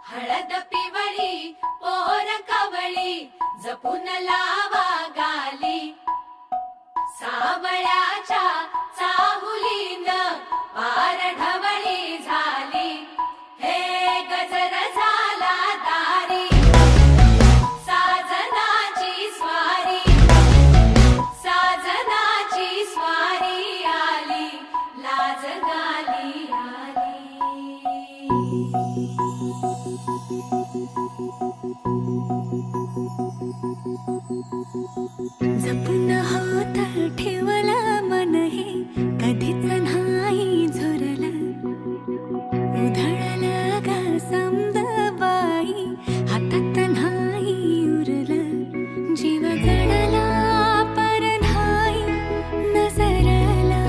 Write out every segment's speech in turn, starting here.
हळद पिवळी पोर कवळी जपून लावा गाली सावळ्याच्या चाहुलीन पार ढवळी झाली हे गजर झाला दारी साजनाची स्वारी आली लाज गाली आली जपून होत ठेवला मन हे कधीच नाही झुरला उधळला गा समद बाई हातात नाही उरलं जीव जडला पर नाही नजरला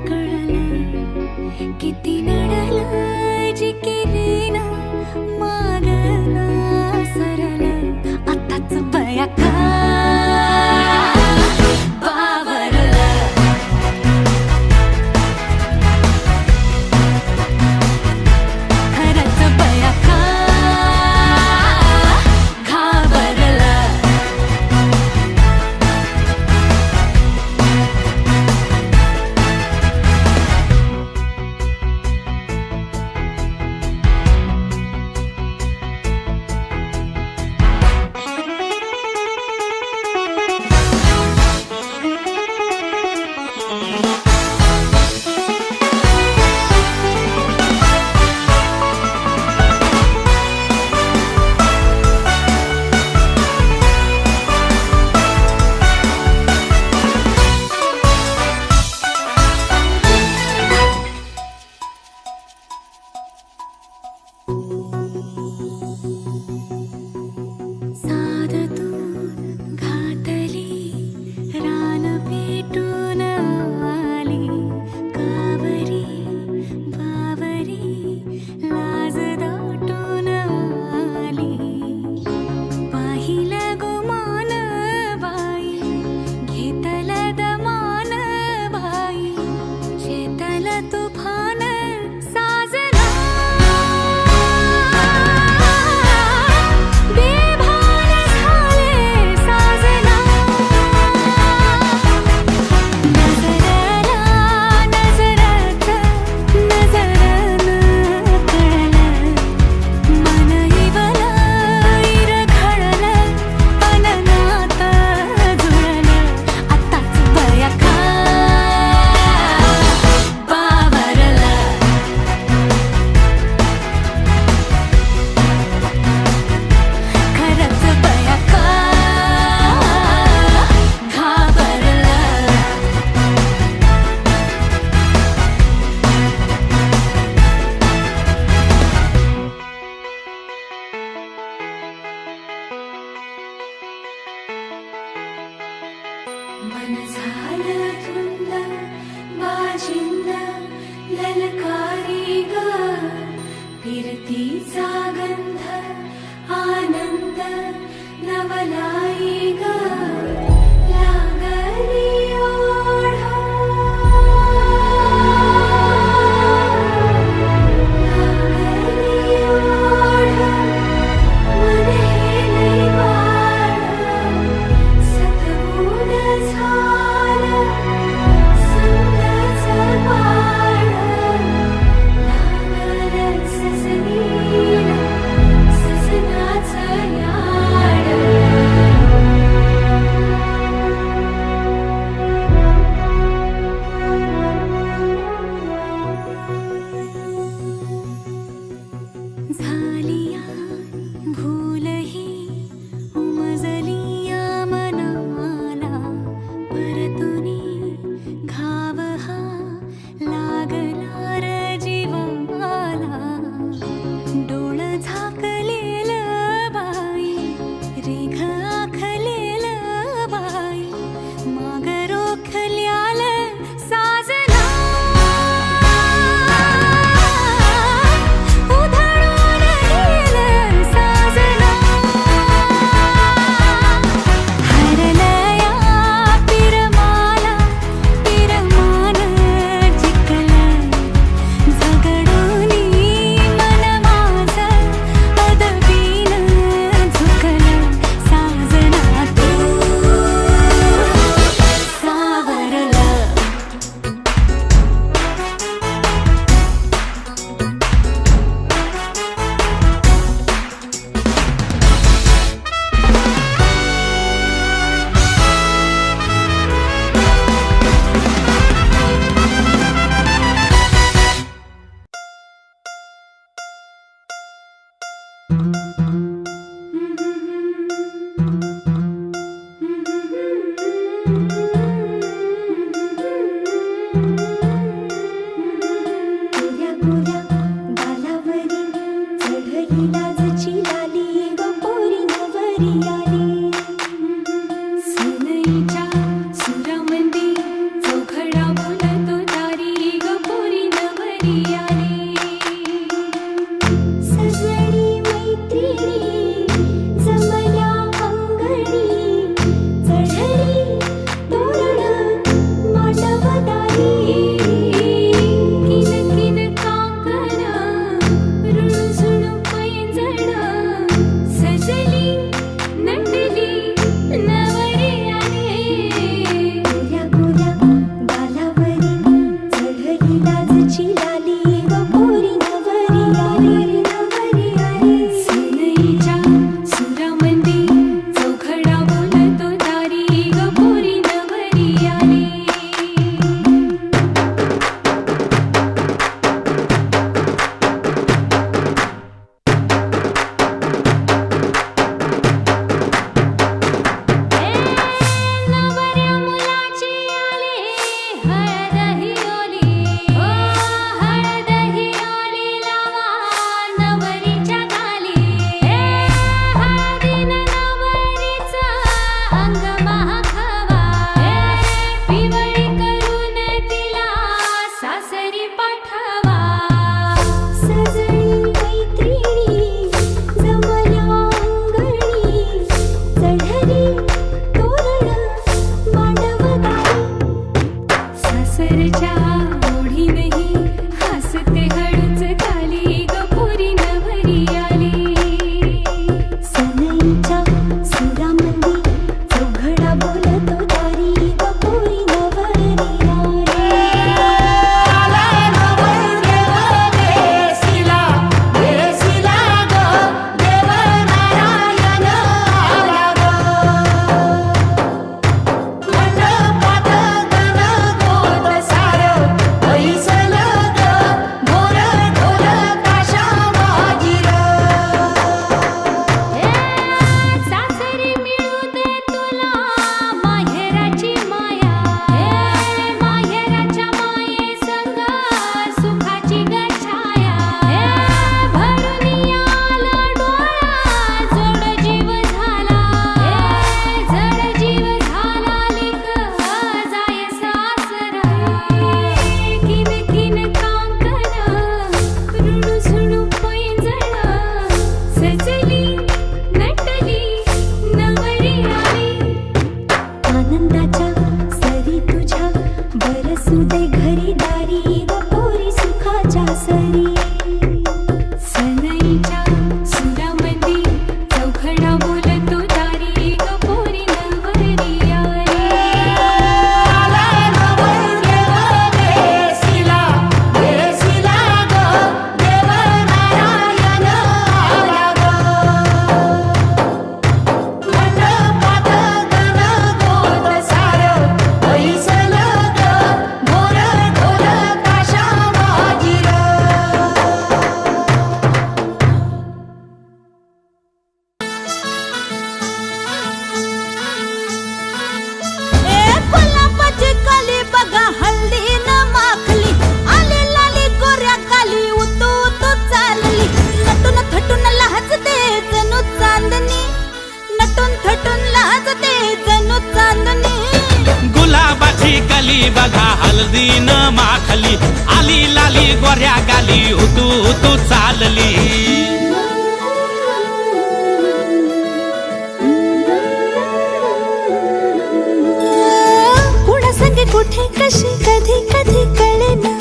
कळलं किती नडलं जी केली ना मागना सरलं आताच बया का मन झालं धुंद बाजिंद ललकारी ग फिरतीचा गंध आनंद नवलाई ग लागली ओढा लागली ओढा मन हे वाढ सतगुण झालं समजाच बाळ लागलं सजनीला सजनाचं याड झालिया भूलही उमजलिया मनाला परतुनी घाव हा लागला र जीवाला डोळ झाकलेल बाई रेघ आखलेल बाई माग रोखल्याल साजना उधळून गेलं साजना हरलया पिरमाला पिरमान जिंकलं झगडूनी मन माझं सनईच्या सुरामंदी चौघडा बोलतो दारी ग पोरी नवरी आली. सजनी मैत्रिणी जमल्या अंगणी चढली तोरण मांडवदारी. किन किन काकण रुणझुण पैंजण सजली नटली नवरी आली. गोऱ्या गोऱ्या गालावरी चढली लाजची लाली ग पोरी नवरी आली नवरी आली. सनईच्या सुरामंदी चौघडा बोलतो दारी ग पोरी नवरी आली. नवऱ्या मुलाची आली हळद ही ओली. हळद ही ओली लावा नवरीच्या गाली. हळदीनं नवरीचं अंग महाखावा. पिवळी करून तिला सासरी पाठवा. सजनी मैत्रिणी जमल्या अंगणी चढली तोरण मांडवदारी. सासरच्या ओढीनही हसते हळूच खाली ग पोरी नवरी आली. सनईच्या सुरामंदी चौघडा बोलतो दारी ग पोरी नवरी आली. सासरी मिळू दे तुला माहेराची माया. माहेराच्या माये संग सुखाची गछाया. भरून आला डोळा जोड जीव झाला. जड जीव झाला लेक जाय सासरा. किन किन कांकण रुणझुण पैंजण सजली नटली नवरी आली. आनंदाच्या सरी तुझ्या बरसू दे घरी दारी ग पोरी सुखाच्या सरी. सनईच्या सुरामंदी चौघडा बोलतो दारी ग पोरी नवरी आली. गुलाबाची कली बघा हळदीनं माखली. आली लाली गोऱ्या गाली उतू उतू चालली. नटून थटून लाजते जणू चांदणी. नटून थटून लाजते जणू चांदणी. गुलाबाची कली बघा हळदीनं माखली. आली लाली गोऱ्या गाली उतू उतू चालली. कुणा संगे कुठे कशी कधी कधी कळेना.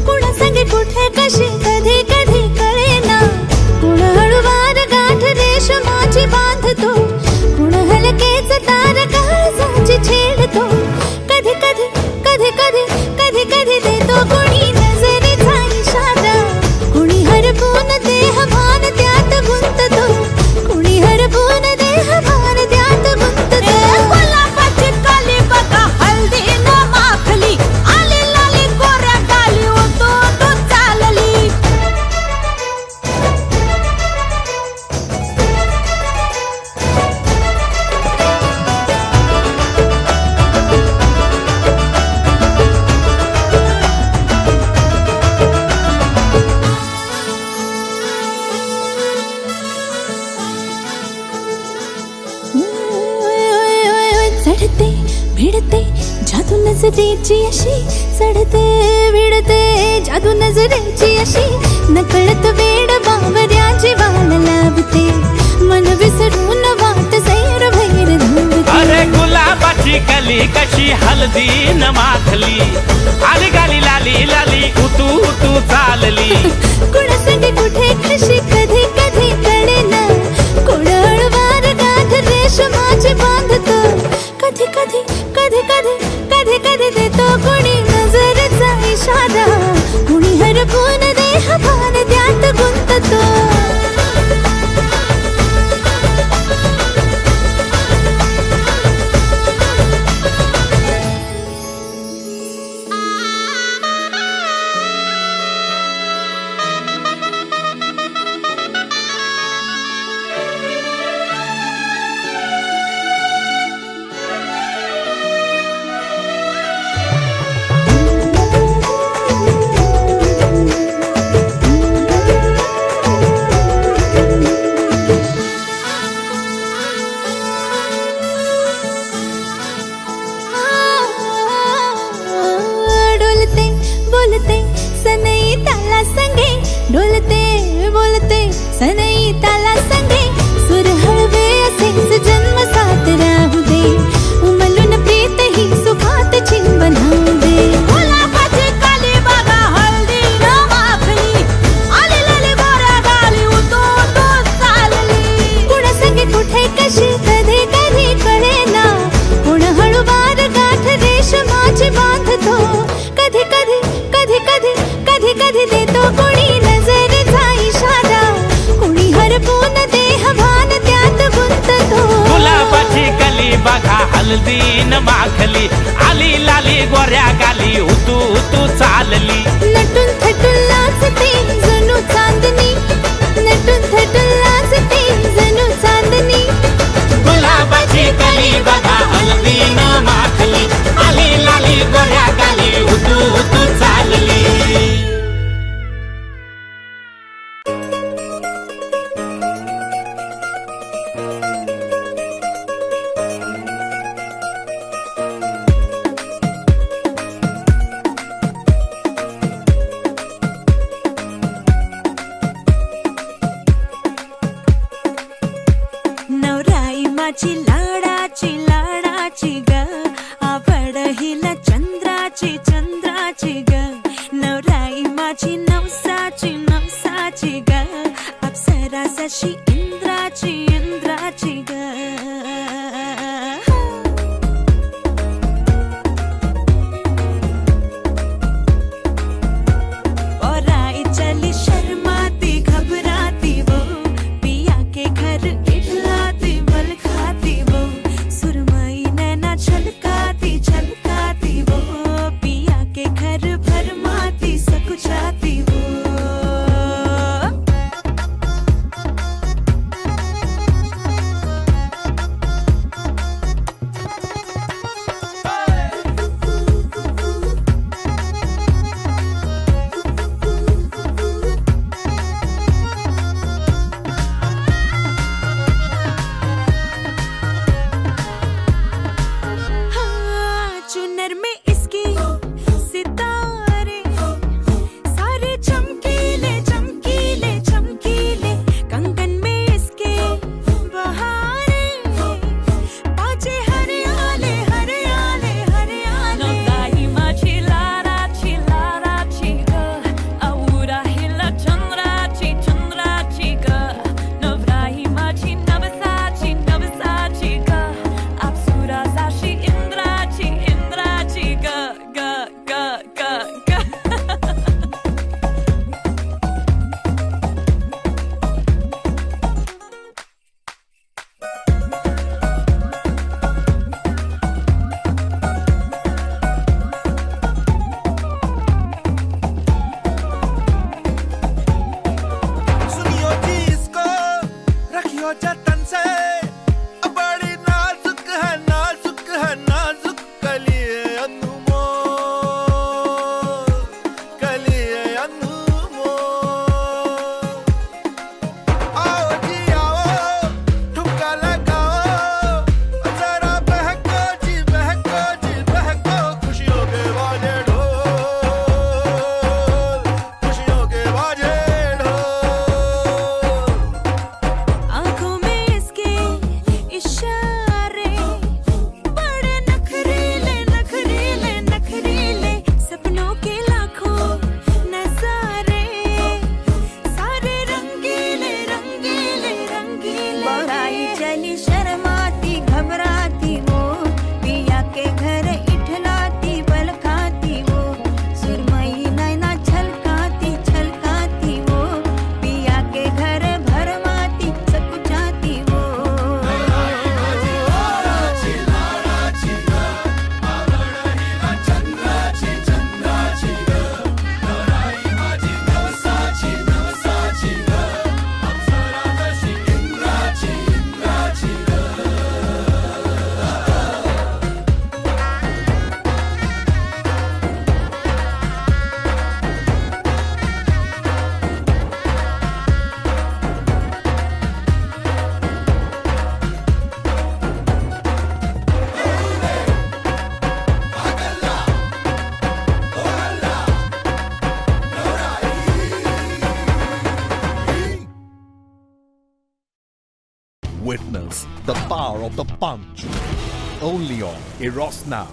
कुणा संगे कुठे कशी कधी कधी कळेना. कुण हळूवार गाठ रेशमाची बांधतो. कुण हलकेच तार काळजाची छेडतो. कधी कधी कधी कधी कधी कधी देतो कुणी नजरेचा इशारा. कुणी हरपून देह भान त्यात गुंततो. कुणी हरपून देह भान त्यात गुंततो. गुलाबाची कली बघा हळदीनं माखली. आली लाली गोऱ्या गाली उतू उतू चालली. चढते भिडते जादू नजरेची अशी चढते भिडते जादू नजरेची अशी नकळत वेड बावऱ्या जीवाला लावते मन विसरून वाट सैर भैर धावते अरे गुलाबाची कली कशी हळदीनं माखली आली गाली लाली लाली उतू उतू चालली कुणासंगे कुठे कशी कधी कधी कळेना कोण हळवार गाठ रेशमाची बांधतो कधी कधी कधी कधी कधी कधी देतो कोणी नजरेचा इशारा कुणी हरपून देह भान त्यात गुंततो डोलते बोलते सनई ताला संगे डोलते बोलते सनई ताला संगे सुर हळवे असेच जन्म साथ राहू दे उमलून प्रीत ही सुखात चिंबन होऊ दे गुलाबाची काली बघा हळदी न माखली आली लाली गोऱ्या गाली उतू उतू चालली कुणा संगे कुठे कशी कधी कधी कळेना कोण हळूवार गाठ रेशमाची बांधतो कधी कधी कधी कधी कधी कधी देतो कोणी नजरेचा इशारा कोणी हरपून देह भान त्यात गुंततो गुलाबाची कली बघा हळदीनं माखली आली लाली गोऱ्या गाली उतू उतू चालली नटून थटून लाजते जणू चांदणी नटून थटून लाजते जणू चांदणी गुलाबाची कली बघा हळदीनं माखली आली लाली गोऱ्या गाली उतू उतू चालली नवराई माझी लाडाची लाडाची ग आवड हिला चंद्राची चंद्राची ग नवराई माझी नवसाची नवसाची ग अप्सरा जशी इंद्राची इंद्राची ग और आई चली शर्माती घबराती वो पिया के घर इठलाती बल खाती वो सुरमा power of the punch. Only on Eros Now.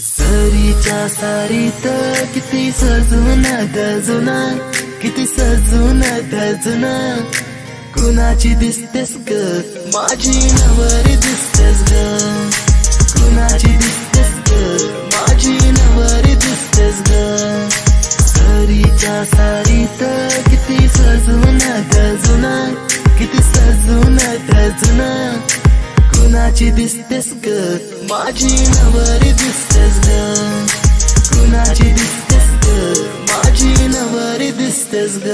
सरीच्या सारीत किती सजून गजुना, किती सजून गजुना, कुणाची दिसतेस ग माझी नवरी दिसतेस ग, कुणाची दिसतेस ग माझी नवरी दिसतेस ग. सरीच्या सारीत किती सजून गजुना, किती सजून गजुना, कुणाची दिसतेस ग माझी नवरी दिसतेस ग, कुणाची दिसतेस ग माझी नवरी दिसतेस ग.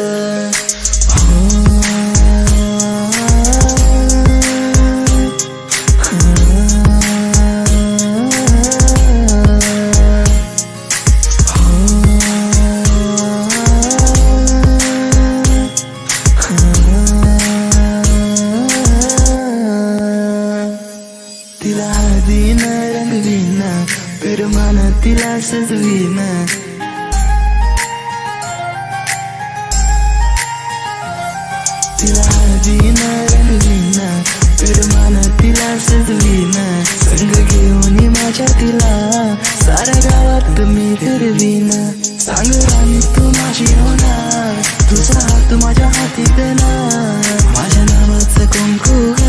तिला हळदीन रंगवीन, पिरमान तिला सजवीन, तिला हळदीन रंगवीन, पिरमान तिला सजवीन, संग घेऊन माझ्या तिला साऱ्या गावात मी फिरवीन. सांग राणी तू माझी होणार, तुझा हात माझ्या हाती देणार, माझ्या नावाचं कुंकू ग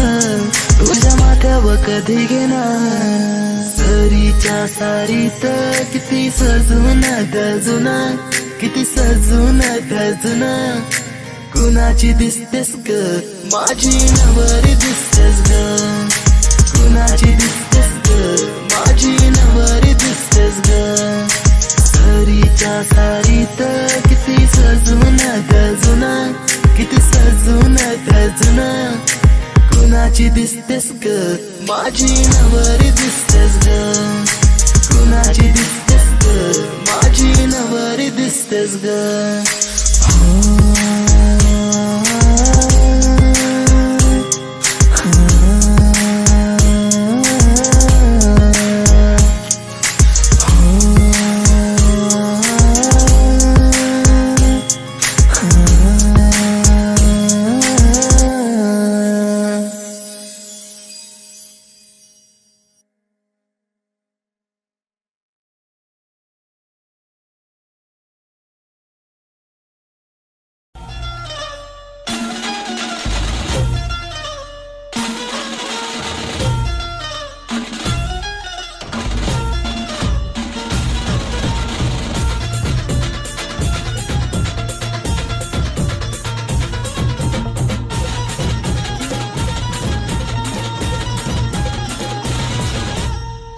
तुझ्या माथ्यावर कधी घेणार. सरीच्या सारीत किती सजून गजुना, किती सजून गजुना, कुणाची दिसतेस ग माझी नवरी दिसतेस ग, कुणाची दिसतेस ग माझी नवरी दिसतेस ग. सरीच्या सारीत किती सजून गजुना, किती सजून गजुना, कुणाची दिसतेस ग माझी नवरी दिसतेस ग, कुणाची दिसतेस ग माझी नवरी दिसतेस ग.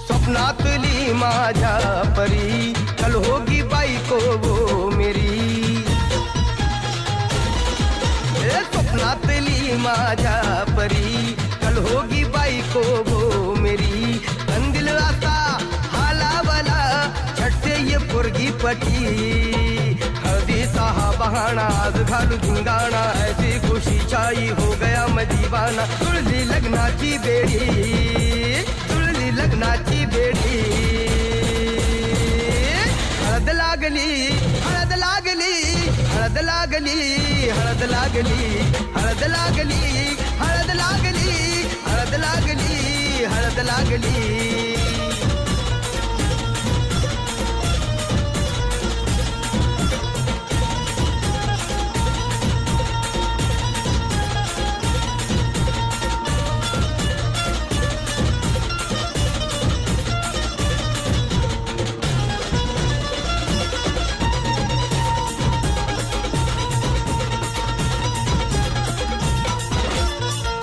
स्वप्नातली माझ्या परी कल होगी बायको वो मेरी, स्वप्नातली माझ्या परी कल होगी बायको वो मेरी. कंदिल राता हालावला झटसे ये पोरगी पटी, हळदीचा हा बहाना आज घालू धिंगाणा, ऐसी खुशी छाई हो गया मैं दीवाना. तुळली लग्नाची बेडी, तुळली लग्नाची बेडी, हळद लागली हळद लागली हळद लागली हळद लागली हळद लागली हळद लागली हळद लागली हळद लागली.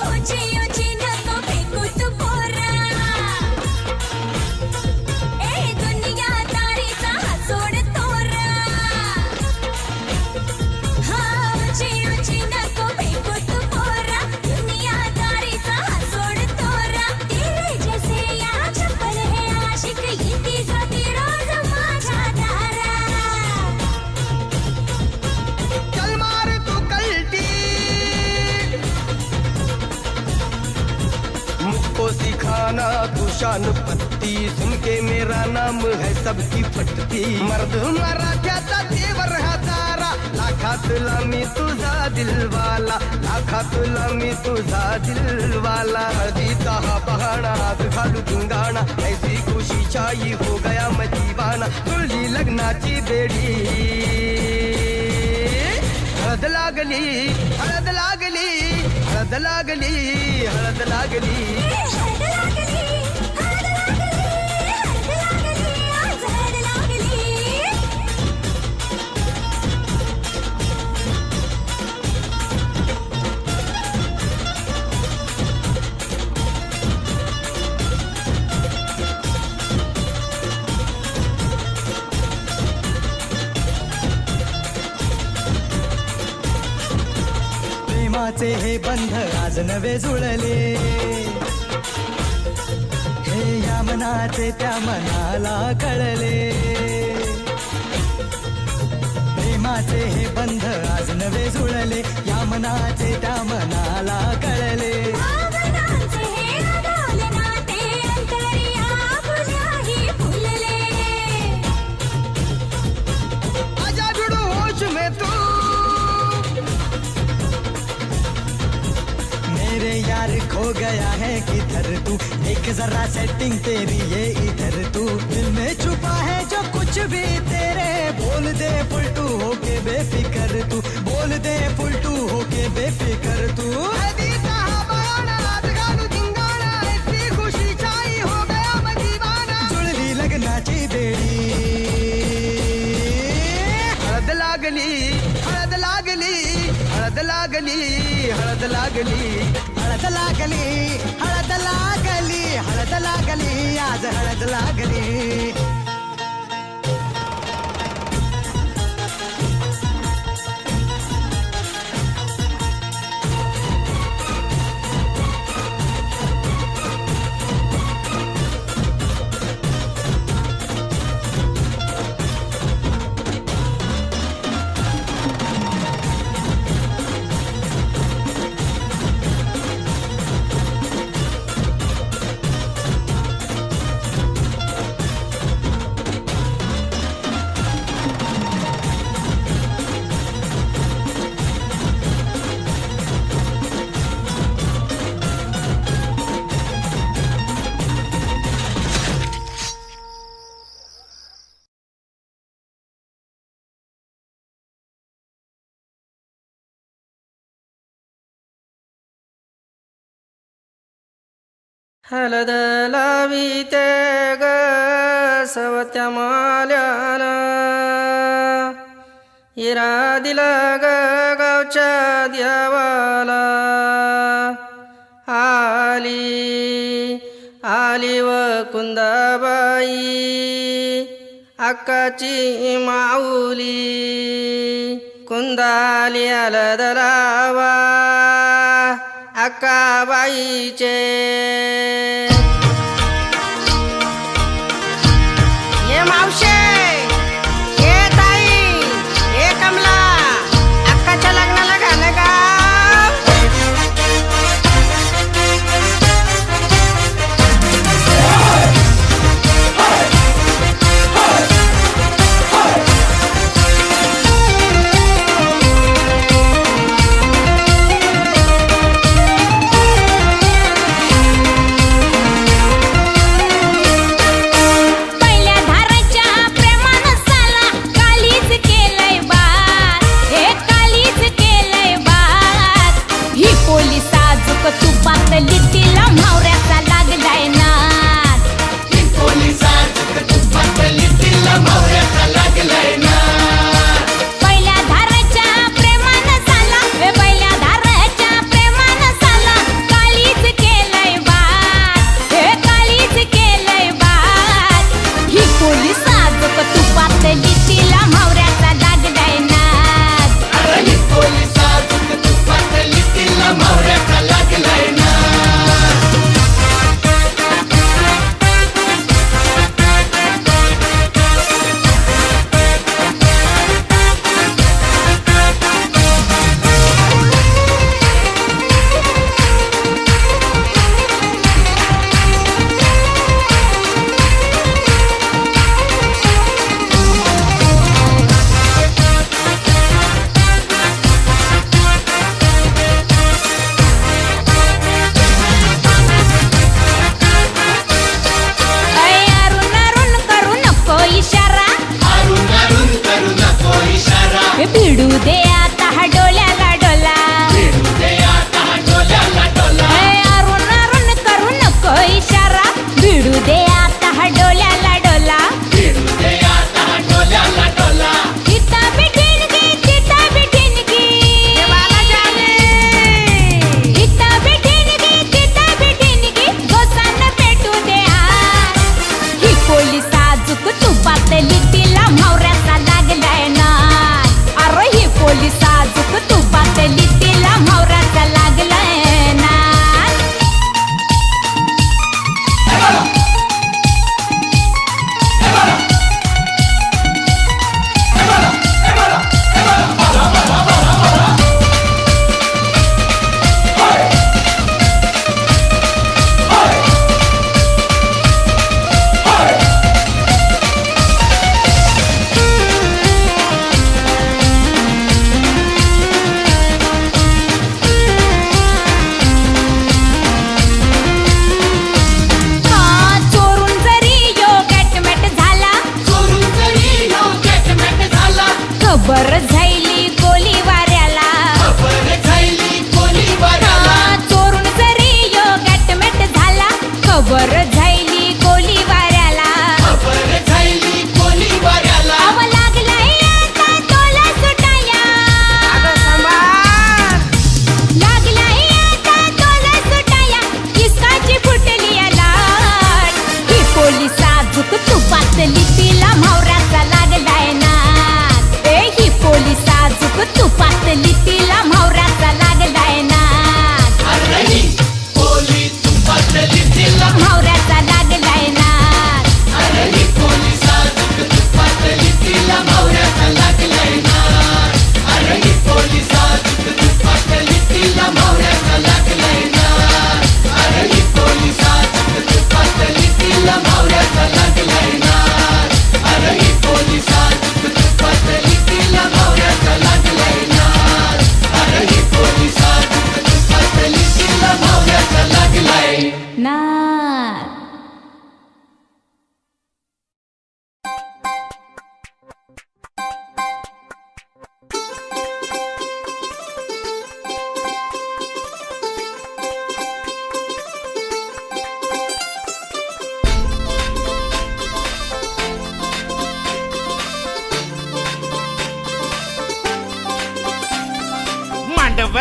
ऊंची ऊंची नको फेकू तू पोरा, जमाना तू शान पत्ती सुनके मेरा नाम है सबकी फटती मर्द मराठ्याचा देवर हा तारा लाखातला मी तुझा दिलवाला लाखातला मी तुझा दिलवाला हळदीचा हा बहाणा हात घालू धिंगाणा ऐसी खुशी चाई हो गया मैं दीवाना तुझी लग्नाची बेडी हळद लागली हळद लागली हळद लागली हळद लागली प्रेमाचे हे बंध आज नवे जुळले हे या मनाचे त्या मनाला कळले प्रेमाचे हे बंध आज नवे जुळले या मनाचे त्या मनाला कळले आजा भिड़ो होश में तू मेरे यार खो गया है किधर तू एक जरा सेटिंग तेरी ये इधर तू दिल में छुपा है जो कुछ भी तेरे बोल दे फुलटू होके बेफिकर तू बोल दे फुलटू होके बेफिकर तू हळदीचा हा बहाणा हात घालू धिंगाणा ऐसी खुशी चाई हो गया मैं दीवाना जुळली लग्नाची बेडी हळद लागली हळद लागली हळद लागली हळद लागली हळद लागली हळद लागली हळद लागली आज हळद लागली हलद लाविते ग सवत्या माल्यानं हिरा दिला ग गावच्या देवाला आली आली व कुंदाबाई अक्काची माऊली कुंदाली हलद लावा अक्काबाईचे ये मावशे ये ताई ये कमला अक्काच्या लग्नाला घाल का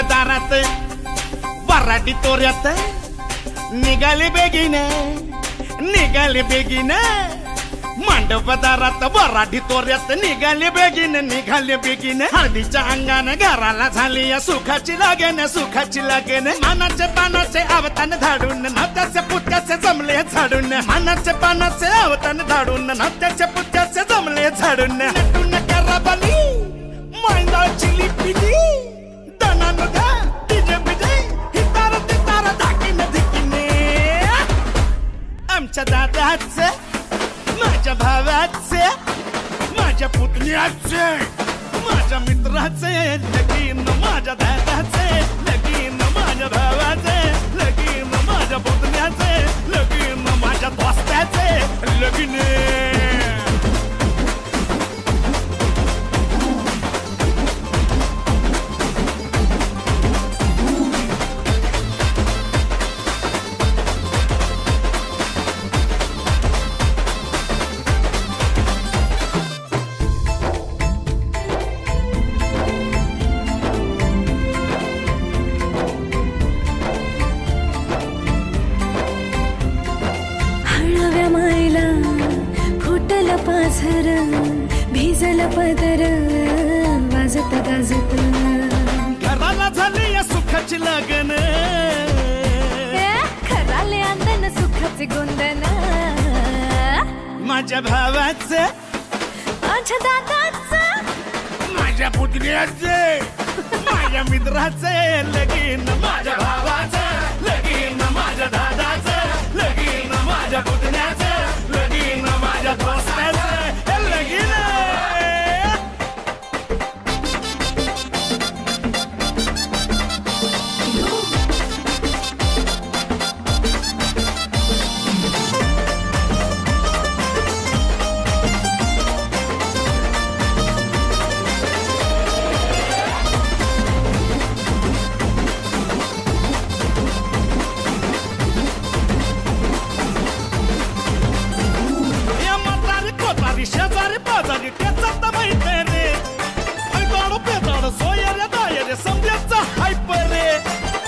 दारात वराडी तोऱ्यात निघाले बेगीने मांडव दारात वराडी तोऱ्यात निघाले बेगीने हळदीच्या अंगाने घराला झाली या सुखाची लागेन मानाचे पानाचे आवतान धाडून नात्याचे पुत्याचे जमले झाडून मानाचे पानाचे आवतान धाडून नात्याचे पुत्याचे जमले झाडून नटून कराबाली मांडाची लिपिली दणानुधा डीजे बिजे हितार तितार धाकीने धिकीने आमच्या दादाचे माझ्या भावाचे माझ्या पुतण्याचे माझ्या मित्राचे लगीन माझ्या दादाचे लगीन माझ्या भावाचे लगीन माझ्या पुतण्याचे लगीन माझ्या दोस्ताचे लगीन हळव्या मायला फुटल पाझर भिजल पदर वाजत गाजत घराला झाली या सुखाची लगन खराले अंदन सुखाचे गोंदन माझ्या भावाचे माझ्या दादाचं माझ्या पुतण्याचे माझ्या मित्राचे लगीन माझ्या भावाचे लगीन माझ्या दादाचे लगीन माझ्या पुतण्याचे लगीन माझ्या दोस्ताचे लगीन शेजारी पाजारी त्याचा माहिती रे ऐकाडू पेताडू सोयऱ्या दायरे समजायचा हायप रे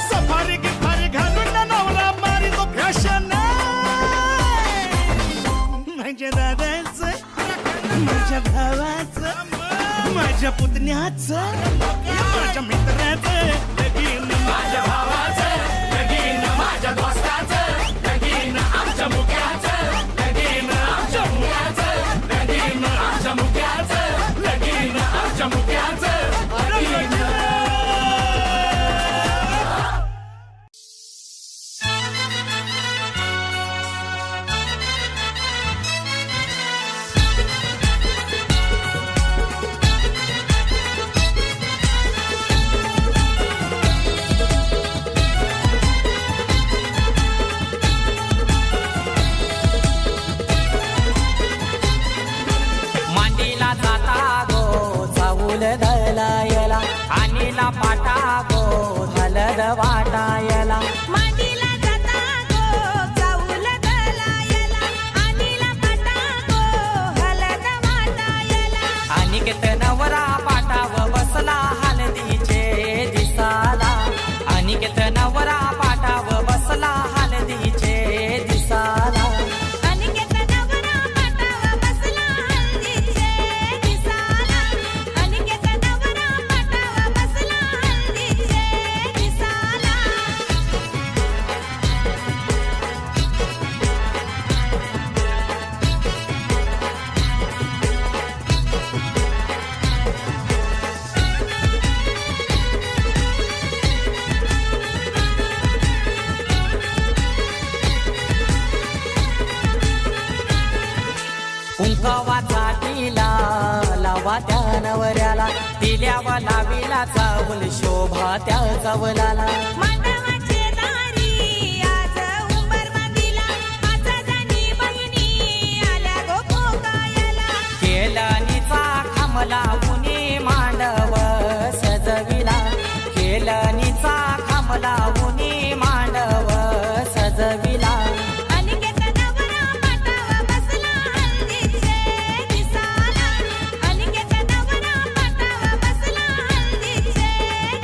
सफारी गिफारी घालून नवरा मारी तो फॅशन माझ्या दादाचं माझ्या भावाचं माझ्या पुतण्याचं माझ्या मित्राचं लगीन माझ्या भावाचं लगीन माझ्या दोस्ताचं लगीन आमच्या मुख्याचं लगीन आमच्या मुख्याचं आमच्या मुख्याचं लगीन आमच्या मुख्याचं लगीन दलायला आणीला पाटा गो हलद वाटायला मांडीला जाता गो चाऊल दलायला आणीला पाटा गो हलद वाटायला अनिकेत नवरा पाटाव बसला हलदीचे दिसाला अनिकेत नवरा पाटाव बसला हलदीचे दिसाला अनिकेत नवरा पाटाव बसला हळदीचे दिसाला अनिकेत नवरा पाटाव बसला हळदीचे दिसाला कुंकवाचा टिला लावा त्या नवऱ्याला तिल्यावा लावीला चावल शोभा त्या चावलाला मांडवाचे दारी आज उंबर बांधिला आज जाणी बहिणी आल्या गो पोकायला केलनीचा खामला उनी मांडव सजविला केलनीचा खामला उनी मांडव सजविला अनिकेत नवरा पाटाव बसला हळदीचे दिसाला अनिकेत नवरा पाटाव बसला हळदीचे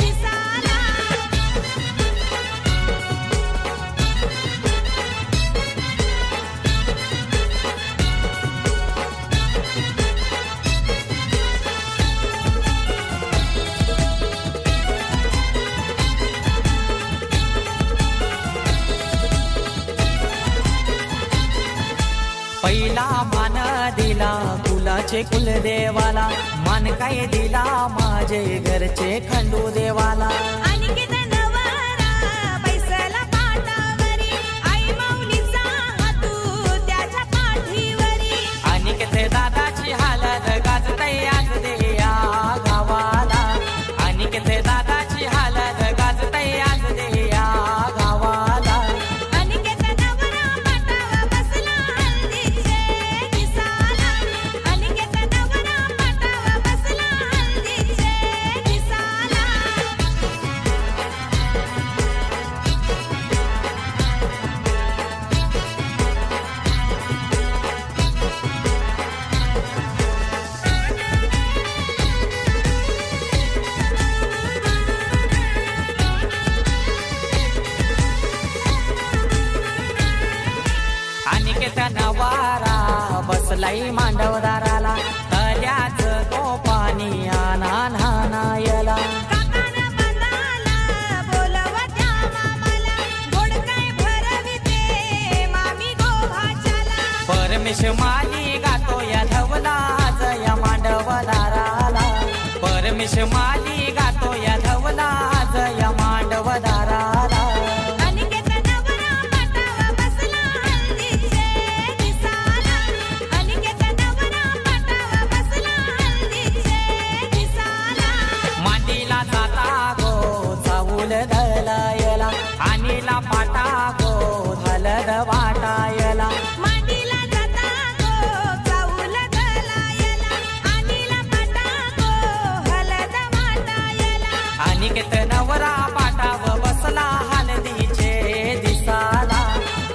दिसाला पहिला मान दिला कुलाचे कुलदेवाला, मान काय दिला माझे घरचे खंडू देवाला. अनिकेत नवरा बैसला पाटावरी, आई माऊलीचा हातू त्याच्या पाठीवरी. अनिकेत दादाची हालत गाजतय आज दे या गावाला, अनिकेत दादाची हालत गाजतय आज दे या गावाला. अनिकेत नवरा पाटावर बसला हळदीचे दिसाला, अनिकेत नवरा पाटावर बसला हळदीचे दिसाला. अनिकेत नवारा बसलाई मांडवदाराला, तल्याच तो पाणी आणा नानायला. काकानं बांधाला बोलवत्या मामाला, गोड काय भरविते मामी गोभाच्याला. परमेश माली गातो या धवला आज या मांडवदाराला, परमेश माली गातो या धवला आज या मांडवदाराला. अनिकेत नवरा पाटावर बसला हळदीचे दिसाला, अनिकेत नवरा पाटावर बसला हळदीचे दिसाला. मांडीला जाता गो चाऊल धलायला, आणीला पाटा गो हलद वाटायला. मांडीला जाता गो चाऊल धलायला, अनिला पाटा गो हलद वाटायला. अनिकेत नवरा पाटाव बसला हलदीचे दिसाला,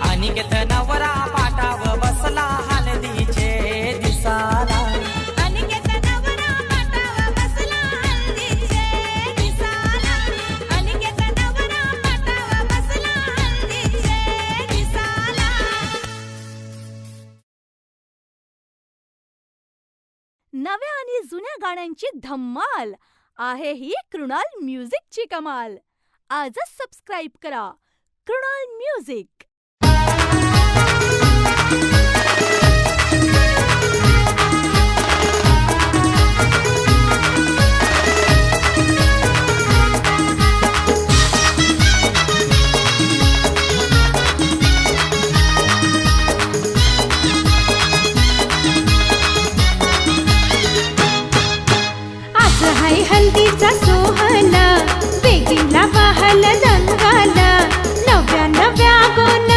अनिकेत नवरा पाटाव बसला हलदीचे दिसाला. अनिकेत नवरा पाटावर बसला हळदीचे दिसाला, अनिकेत नवरा पाटावर बसला हळदीचे दिसाला. नव्या आणि जुन्या गाण्यांची धम्माल आहे ही कृणाल म्युझिकची कमाल. आजच सबस्क्राईब करा कृणाल म्युझिक. आज हाय हल्दीचा सोहळा, वेगळा बहल दंगाला, नव्या नव्या गोन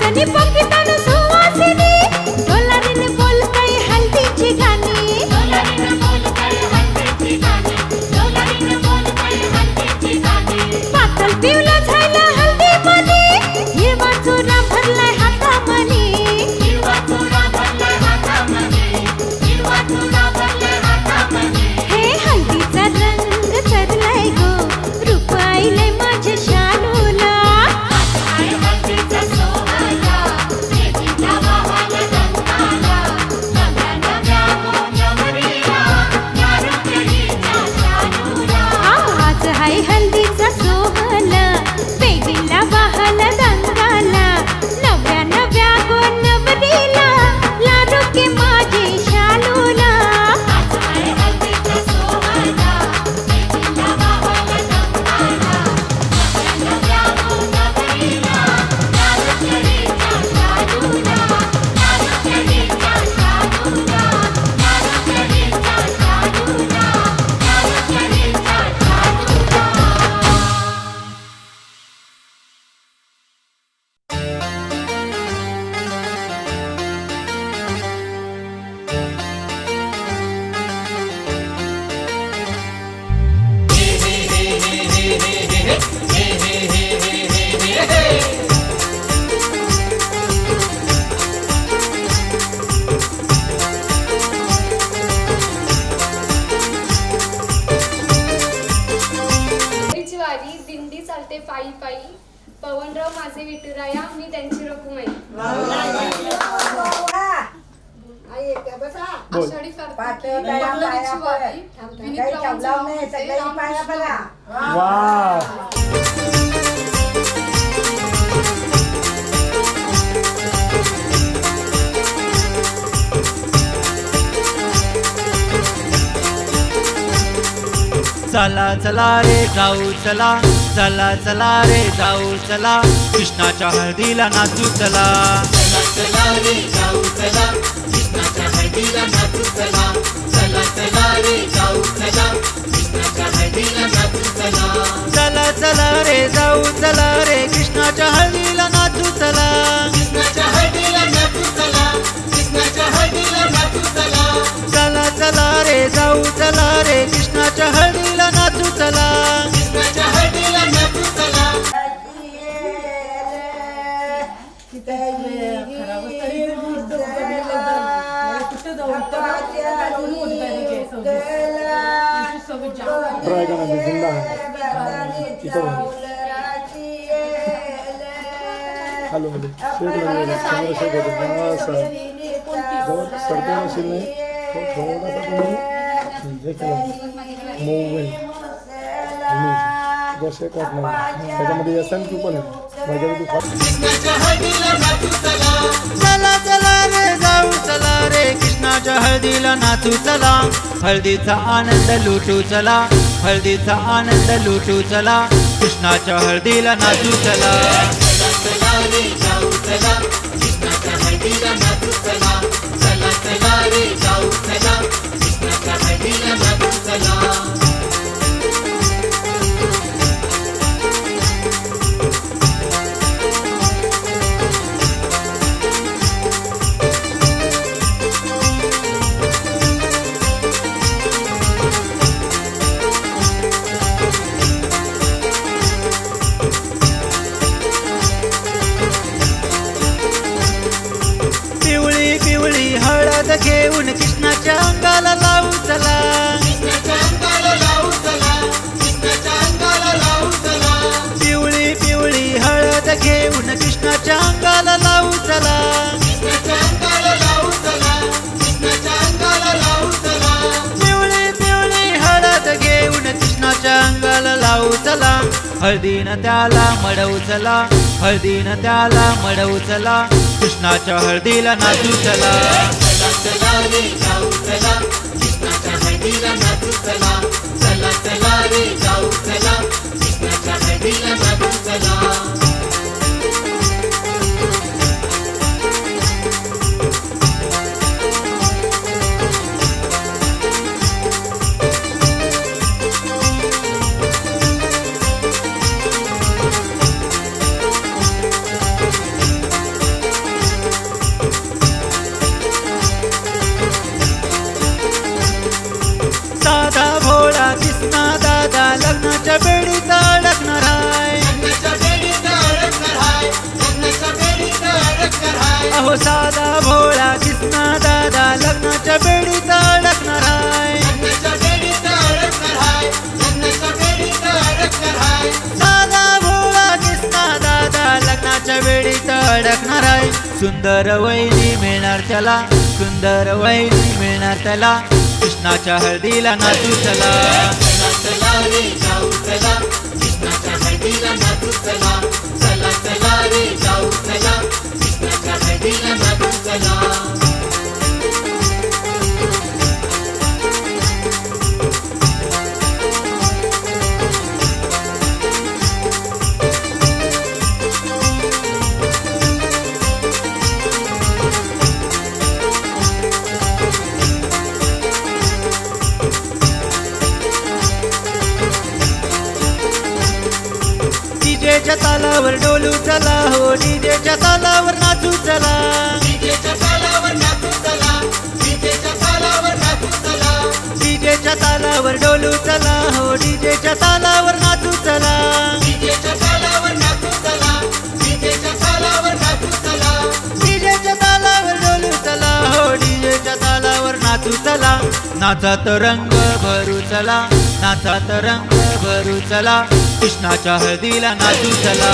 नाचणी पंकितान सुवासिनी डोलारीने बोलताय हल्दीची गाणी पातळ पिवळं झालं हल्दी मनी हिरवा चुरा भरलाय हातामनी हे हल्दीचा रंग चढलाय गो रूप आईलंय माझ्या शालूला आज हाय हल्दीचा सोहळा बेबीला वाहला दंगाला नव्या नव्या गोन नवरीला लाडू के माझे शालूला वारी दिंडी चालते पायी पायी पवनराव माझे विठुराया मी त्यांची रखुमाई आषाढी कार्तिकी पंढरीची वारी विनीत रावांचे नाव चला चला रे जाऊ चला चला चला रे जाऊ चला कृष्णाच्या हळदीला नाचू चला चला चला रे जाऊ चला कृष्णाच्या हळदीला नाचू चला चला चला रे जाऊ चला कृष्णाच्या हळदीला नाचू चला चला चला रे जाऊ चला रे कृष्णाच्या हळदीला नाचू चला कृष्णाच्या हळदीला नाचू चला कृष्णाच्या हळदीला नाचू चला चला चला रे जाऊ चला रे कृष्णाच्या हळदीला नाचू चला कृष्णाच्या हळदीला नाचू चला हॅलो मध्ये शेक लागले चांगलं शेक होतं जवळ सरकार असेल नाही थोडासा तुम्ही जे केलं मूवमेंट जसे काढणार त्याच्यामध्ये एस एम क्यू पण आहे चला चला रे जाऊ चला रे कृष्णाच्या हळदीला नाचू चला हळदीचा आनंद लुटू चला हळदीचा आनंद लुटू चला कृष्णाच्या हळदीला नाचू चला चला चला रे जाऊ चला कृष्णाच्या हळदीला नाचू चला चला चला रे जाऊ चला कृष्णाच्या हळदीला नाचू चला हळद घेऊन कृष्णाच्या अंगाला लावू चला कृष्णाच्या अंगाला लावू चला कृष्णाच्या अंगाला लावू चला पिवळी पिवळी हळद घेऊन कृष्णाच्या अंगाला लावू चला कृष्णाच्या अंगाला लावू चला कृष्णाच्या अंगाला लावू चला पिवळी पिवळी हळद घेऊन कृष्णाच्या अंगाला लावू चला हळदीनं त्याला मडवू चला हळदीनं त्याला मडवू चला कृष्णाच्या हळदीला नाचू चला चला चला रे जाऊ चला कृष्णाच्या हळदीला नाचू चला चला चला रे जाऊ चला कृष्णाच्या हळदीला नाचू चला हो साधा भोळा कृष्णा दादा लग्नाच्या बेडीत अडकणार हाय साधा भोळा कृष्णा दादा लग्नाच्या वेळीत अडकणार आहे सुंदर वैली मिळणार त्याला सुंदर वैली मिळणार त्याला कृष्णाच्या हळदीला नाचू चला डीजेच्या तालावर डोलू चला हो डीजेच्या तालावर नाचू चला डीजेच्या तालावर डोलू चला हो डीजेच्या तालावर नाचू चला डीजेच्या तालावर डोलू चला हो डीजेच्या तालावर नाचू चला नाचात रंग भरू चला नाचात रंग भरू चला कृष्णाच्या हळदीला नाचू चला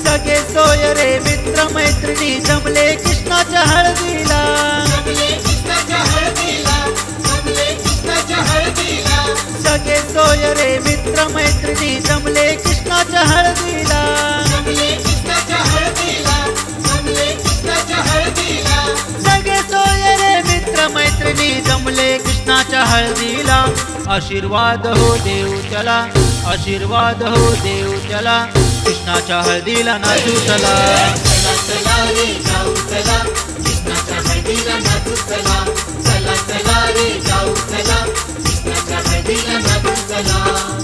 सगळे सोयरे मित्र मैत्रिणी जमले कृष्णाच्या हळदीला सगळे सोयरे मित्र मैत्रिणी जमले कृष्णाच्या हळदीला सगळे सोयरे मित्र मैत्रिणी जमले कृष्णाच्या हळदीला आशीर्वाद हो देऊ चला आशीर्वाद हो देऊ चला कृष्णाच्या हळदीला नाचू चला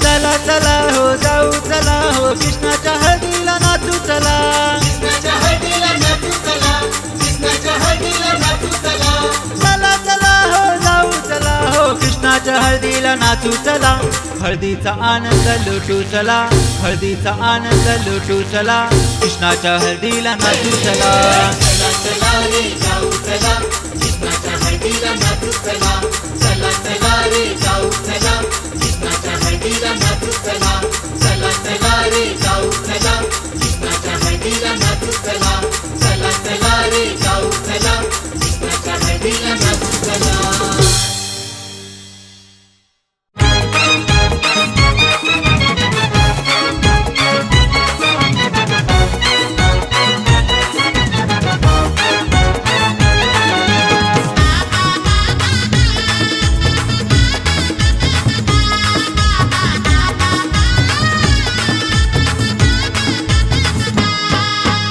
चला चला हो जाऊ चला हो कृष्णाच्या हळदीला नाचू चला चला चला हो जाऊ चला हो कृष्णाच्या हळदीला नाचू चला हळदीचा आनंद लुटू चला हळदीचा आनंद लुटू चला कृष्णाच्या हळदीला नाचू चला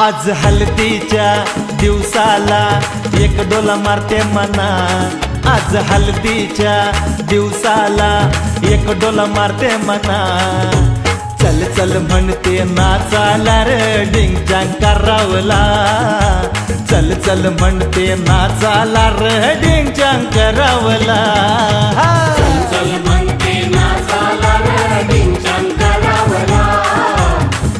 आज हल्दीच्या दिवसाला एक डोला मारते मना आज हल्दीच्या दिवसाला एक डोला मारते मना चल चल म्हणते नाचाला रे डिंग चांग करावला चल चल म्हणते नाचाला रे डिंग चांग करावला चल चल म्हणते नाचाला रे डिंग चांग करावला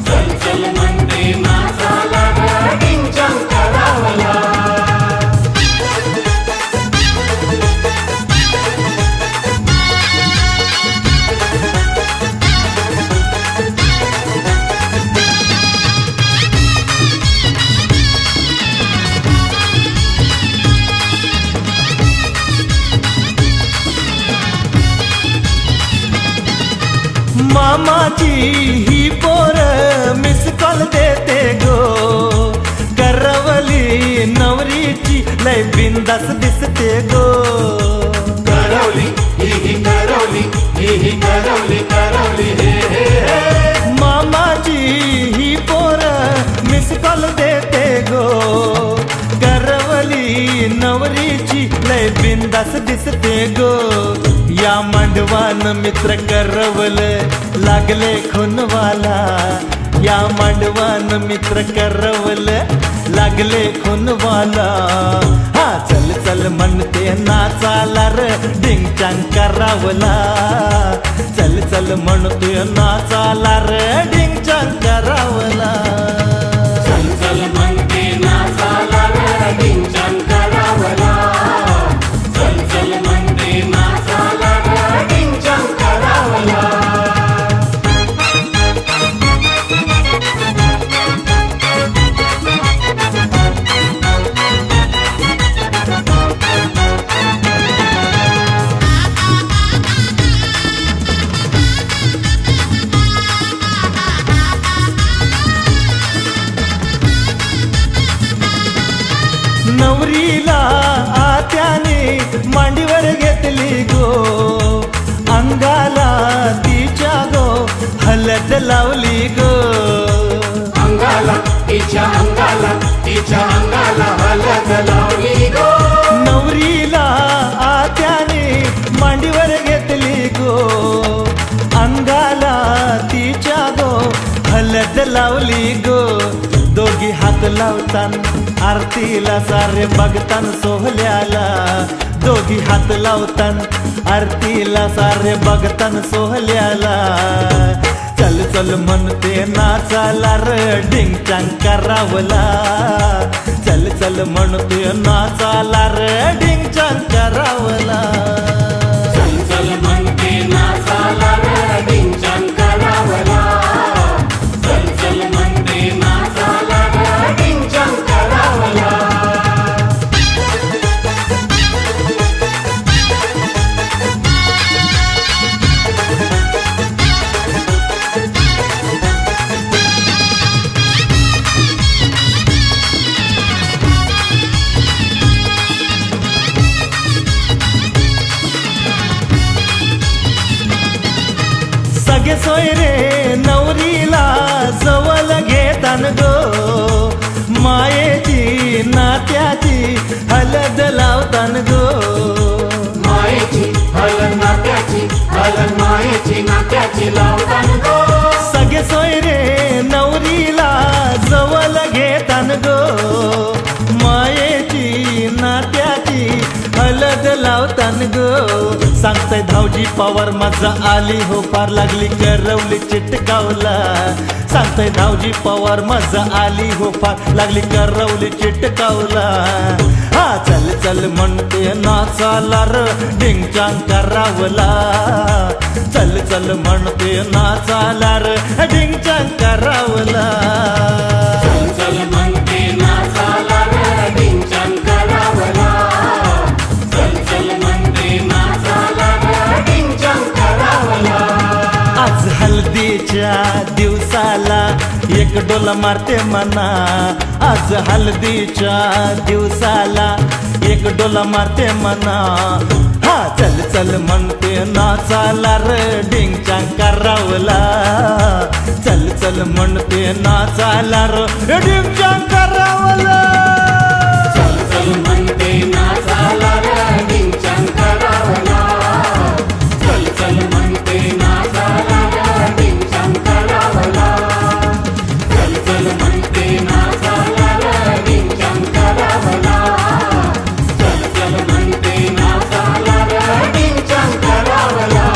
चल चल म्हणते नाचाला रे डिंग चांग करावला मामाची ही पोर मिस कॉल देते गो करवली नवरीची लय बिंदास दिसते गो करवली ही करवली हे मामाची ही पोर चाल देते गो करवली नवरीची लय बिंदास दिसते गो या मांडवान मित्र करवल लागले खुनवाला या मांडवान मित्र करवल लागले खुनवाला हा चल चल म्हणते नाचाला र डिंग चांग करावला चल चल म्हणते नाचाला र डिंग चांग करावला चल चल म्हणते नाचाला र डिंग चांग करावला चल चल म्हणते नाचाला र डिंग चांग करावला नवरीला आत्याने मांडीवर घेतली गो अंगाला तिच्या गो हलद लावली गो अंगाला तिच्या अंगाला हलद लावली गो नवरीला आत्याने मांडीवर घेतली गो अंगाला तिच्या गो हलद लावली गो दोघी हात लावतान आरतीला सारे बघतान सोहल्याला दोघी हात लावतान आरतीला सारे बघतान सोहल्याला चल चल म्हणते नाचाला र डिंग चांग करावला चल चल म्हणते नाचाला र डिंग चांग करावला चल चल म्हणते नाचाला र डिंग चांग करावला चल चल म्हणते नाचाला र डिंग चांग करावला सगळे सोयरे नवरीला जवळ घेतान गो मायेची नात्याची हलद लावतान गो मायेची हलद नात्याची हलद मायेची नात्याची लावतान गो सगळे सोयरे नवरीला जवळ घेतान गो मायेची नात्याची हलद लावतान गो सांगताय धावजी पवार मजा आली हो फार लागली करवली चिटकावला सांगताय धावजी पवार मजा आली हो फार लागली करवली चिटकावला हा चल चल म्हणते नाचाला र डिंग चांग करावला चल चल म्हणते नाचाला र डिंग चांग करावला चल चल म्हणते नाचाला र डिंग चांग करावला चल चल म्हणते नाचाला र डिंग चांग करावला आज हल्दीच्या दिवसाला एक डोला मारते मना आज हल्दीच्या दिवसाला एक डोला मारते मना हा चल चल म्हणते नाचाला र डिंग चांग करावला चल चल म्हणते नाचाला र डिंग चांग करावला चल चल म्हणते नाचाला र डिंग चांग करावला चल चल म्हणते नाचाला र डिंग चांग करावला चल चल म्हणते नाचाला र डिंग चांग करावला चल चल म्हणते नाचाला र डिंग चांग करावला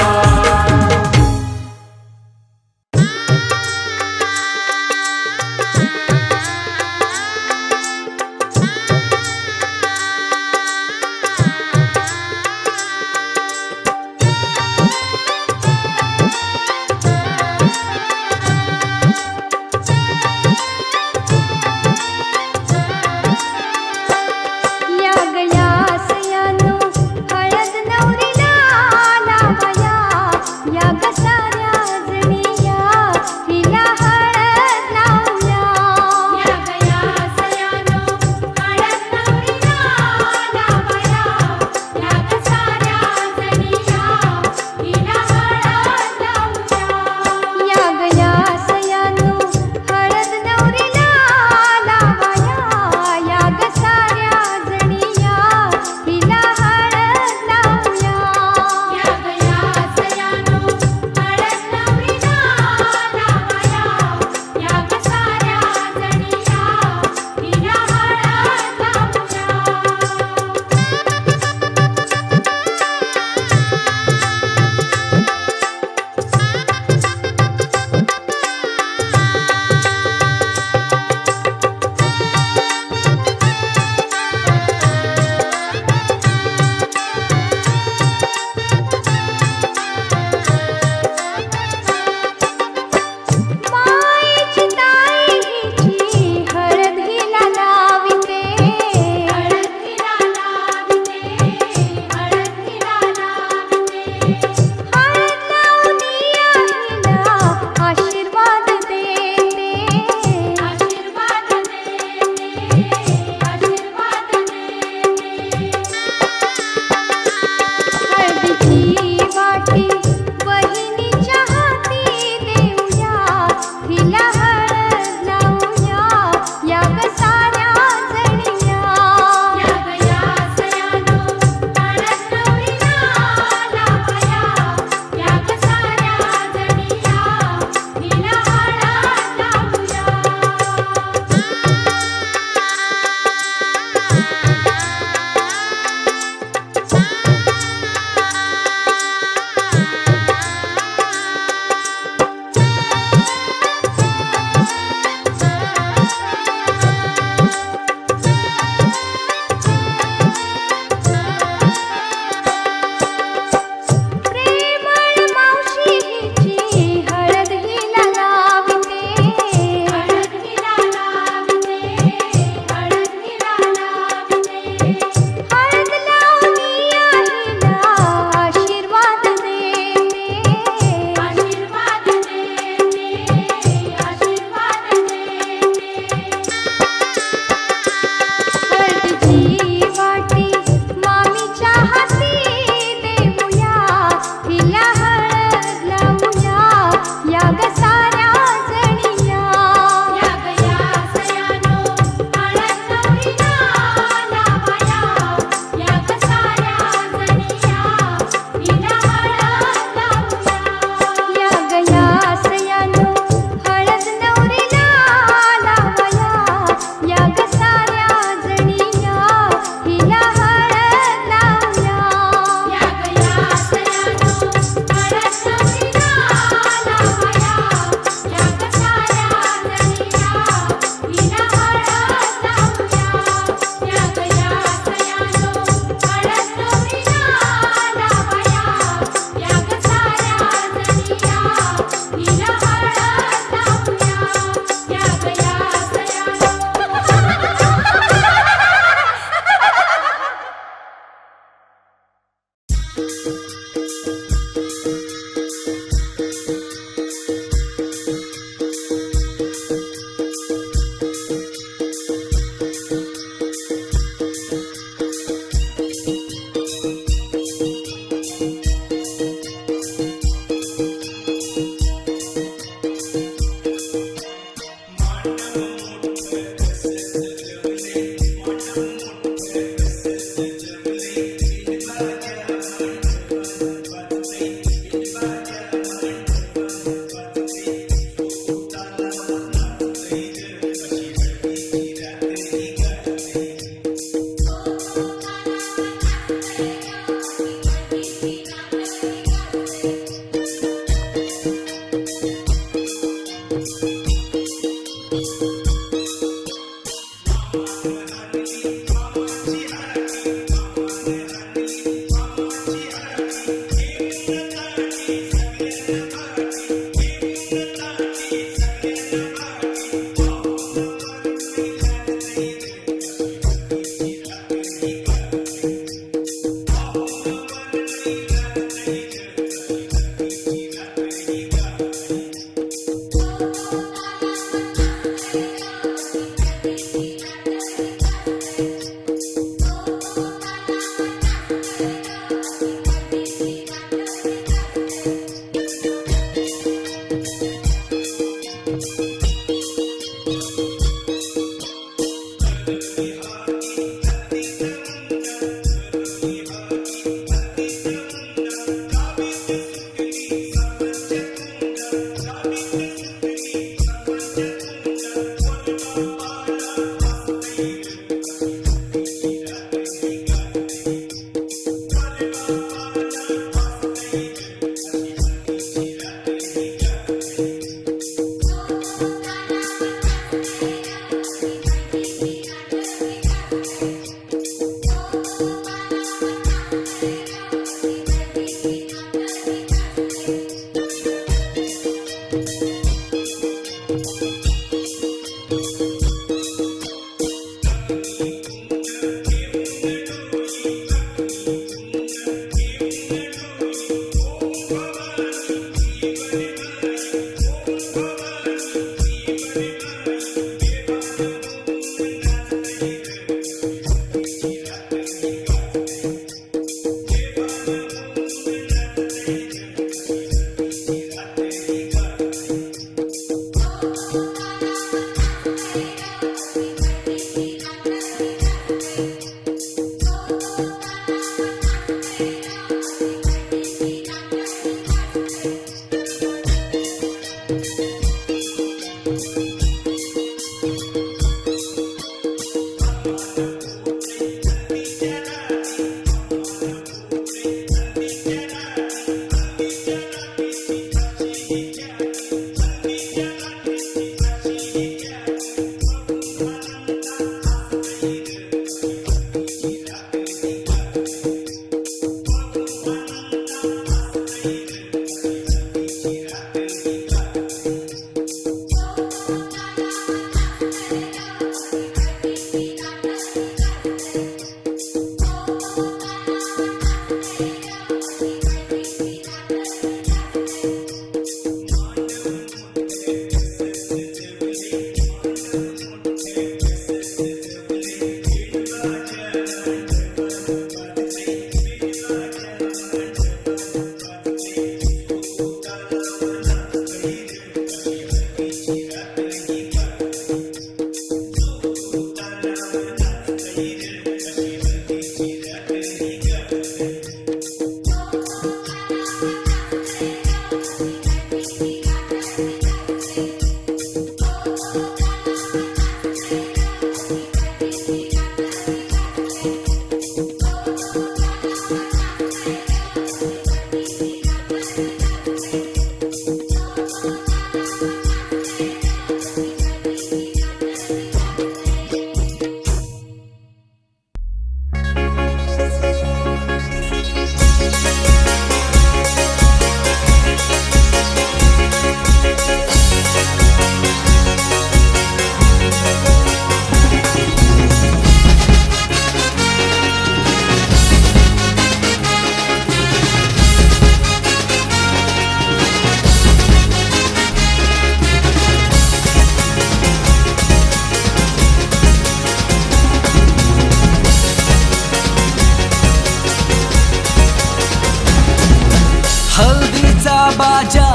बाजा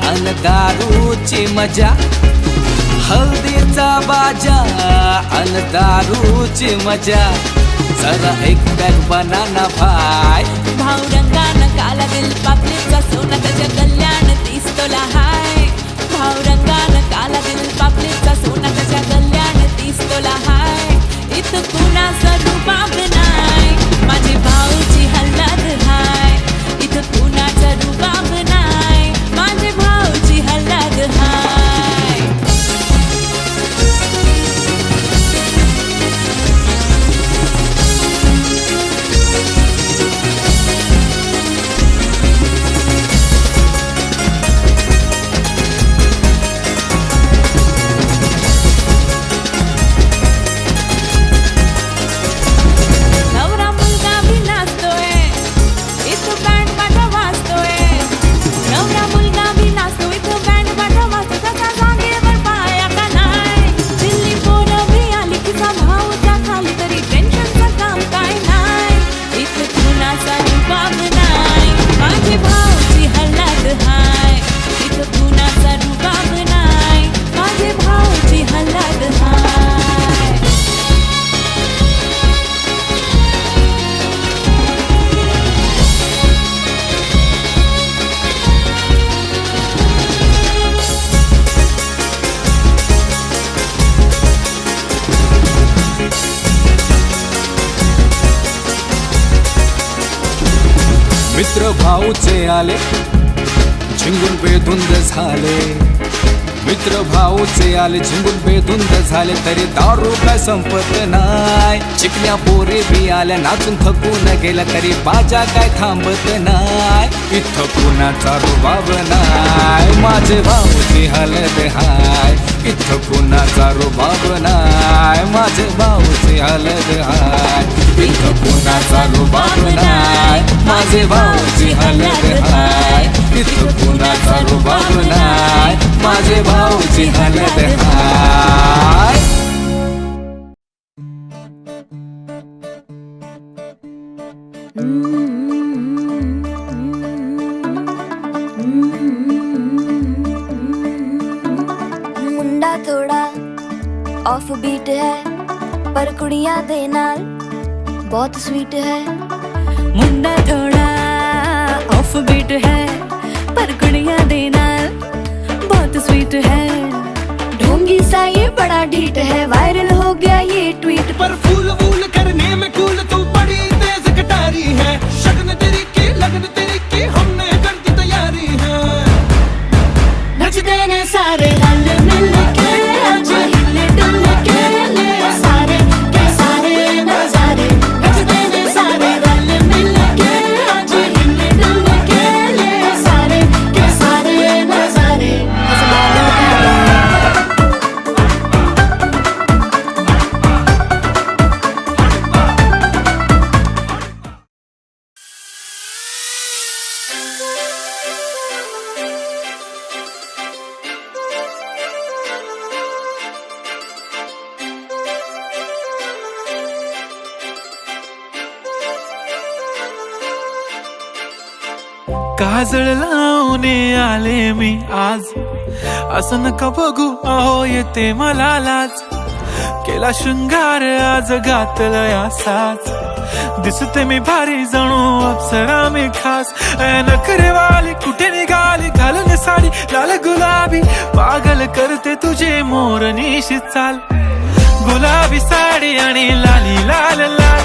अन दारूची मजा हल्दी डीजेचा बाजा अन दारूची मजा जरा एक पॅक बनाना भाई भाऊ रंगानं काला दिल पापलीचा सोना त्याच्या कल्याण 30 तोला हाय भाऊ रंगानं काला दिल पापलीचा सोना त्याच्या कल्याण 30 तोला हाय इथं कुणाचा रुबाब नाय माझी भाऊची हल्लाद हाय इथं कुणाचा रुबाब नाय माझी भाऊची हल्लाद हाय नवरा मुलगा भी नाचतोय इथं बँड पाठा वाजतोय नवरा मुलगा भी नाचतो इथं बँड पाठा वाजतो त्याचा जागेवर पाया का नाय दिल्ली पोरं भी आली की भाऊ त्या खाली तरी टेन्शनचं काम काय नाय इथं कुणाचा रुबाब नाय माझी भाऊची हल्लाद हाय इथं कुणाचा रुबाब नाय माझी भाऊची हल्लाद हाय मित्र भाऊचे आले झिंगून बेधुंद झाले मित्र भाऊचे आले झिंगून बेधुंद झाले तरी दारू काय संपत नाय चिकन्या पोरी बी आल्या नाचून थकून गेल्या तरी बाजा काय थांबत नाय इथं कुणाचा रुबाब नाय माझे भाऊची हालत हाय इथं कुणाचा रुबाब नाय माझे भाऊची हालत हाय इथं कुणाचा रुबाब नाय माझे भाऊची हालत हाय इथं कुणाचा रुबाब नाय माझे भाऊची हालत हाय मुंडा थोड़ा ऑफ बीट है पर कुड़ियां दे नाल बहुत स्वीट है मुंडा थोड़ा ऑफ बीट है पर कुड़ियां दे नाल बहुत स्वीट है ढोंगी सा ये बड़ा ढीठ है वायरल हो गया ये ट्वीट पर फूल वूल करने में कूल तू बड़ी तेज कटारी है शगन तेरी की लगन तेरी की हमने कर दी तैयारी है नचते ने सारे रल मिल के आज हिले डुल के ले सारे के सारे नजारे नचते ने सारे रल मिल के आज हिले डुल के ले सारे के सारे नजारे काजळ लावणे आले मी आज असं नका बघू अहो येते मला लाज केला शृंगार आज घातलंय असाच दिसते मी भारी जणू अप्सरा मी खास नखरेवाली कुठे निघाली घालून साडी लाल गुलाबी पागल करते तुझे मोरनीशी चाल गुलाबी साडी आणि लाली लाल लाल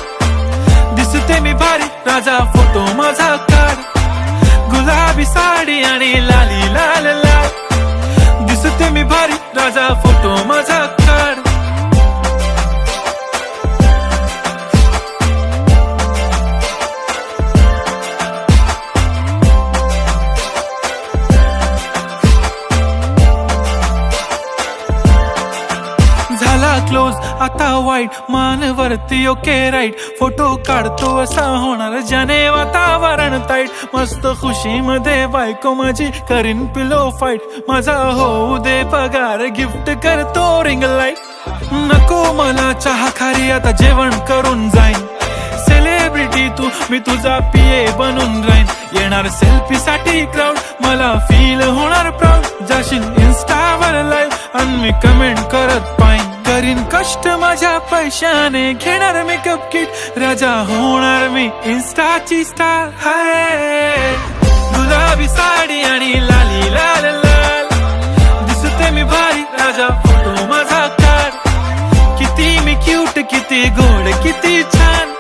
दिसते मी भारी राजा फोटो माझा काढ गुलाबी साडी आणि लाली लाल लाल दिसते मी भारी राजा फोटो माझा काढ झाला क्लोज आता वाईट मानवरती ओके राईट फोटो काढतो असा होणार ज्याने वातावरण ताईट मस्त खुशी मध्ये बायको माझी करीन पिलो फाईट माझा होऊ दे पगार गिफ्ट करतो रिंग लाईट नको मला चहा खारी आता जेवण करून जाईन सेलिब्रिटी ती तू, मी तुझा पिये बनून राहीन. येणार सेल्फी साठी क्राऊड, मला फील होणार प्राऊड. जाशील इन्स्टावर लाईव्ह आणि मी कमेंट करत पाहिन. करीन कष्ट माझ्या पैशाने, घेणार मेकअप किट, राजा होणार मी इन्स्टाची स्टार. हाय गुलाबी साडी आणि लाली लाल लाल, दिसते मी भारी, राजा फोटो माझा काढ. किती मी क्यूट, किती गोड, किती छान,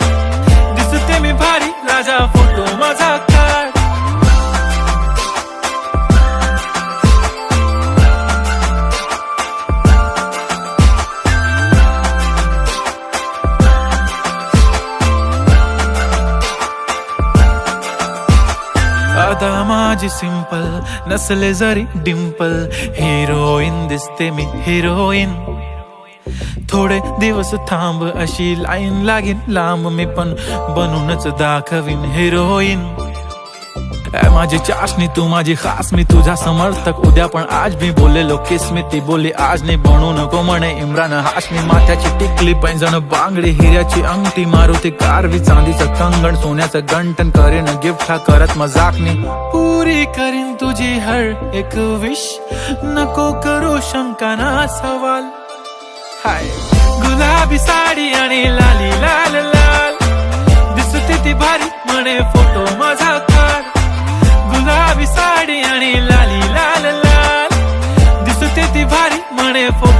दिसते मी भारी, राजा फोटो माझा काढ. आता माझी सिंपल, नसले जरी डिंपल, हिरोईन दिसते मी हिरोईन. थोडे दिवस थांब, अशी लाईन लागेल लांब, मी पण बनूनच दाखवीन हिरोईन. माझी चाशनी तू माझी खास, मी तुझा समर्थक उद्या पण आज. मी बोललेलो किस मी, ती बोलली आज नाही, बनू नको म्हणे इम्रान हाशमी. माथ्याची टिकली, पैंजण बांगडी, हिऱ्याची अंगठी, मारुती कारवी, चांदीचं कंगण, सोन्याचं गंटन, करेन गिफ्ट हा करत मजाकनी. पुरी करीन तुझी हर एक विश, नको करू शंका ना सवाल. हाय गुलाबी साडी आणि लाली लाल लाल, दिसते ती भारी, म्हणे फोटो माझा काढ. गुलाबी साडी आणि लाली लाल लाल, दिसते ती भारी, म्हणे फोटो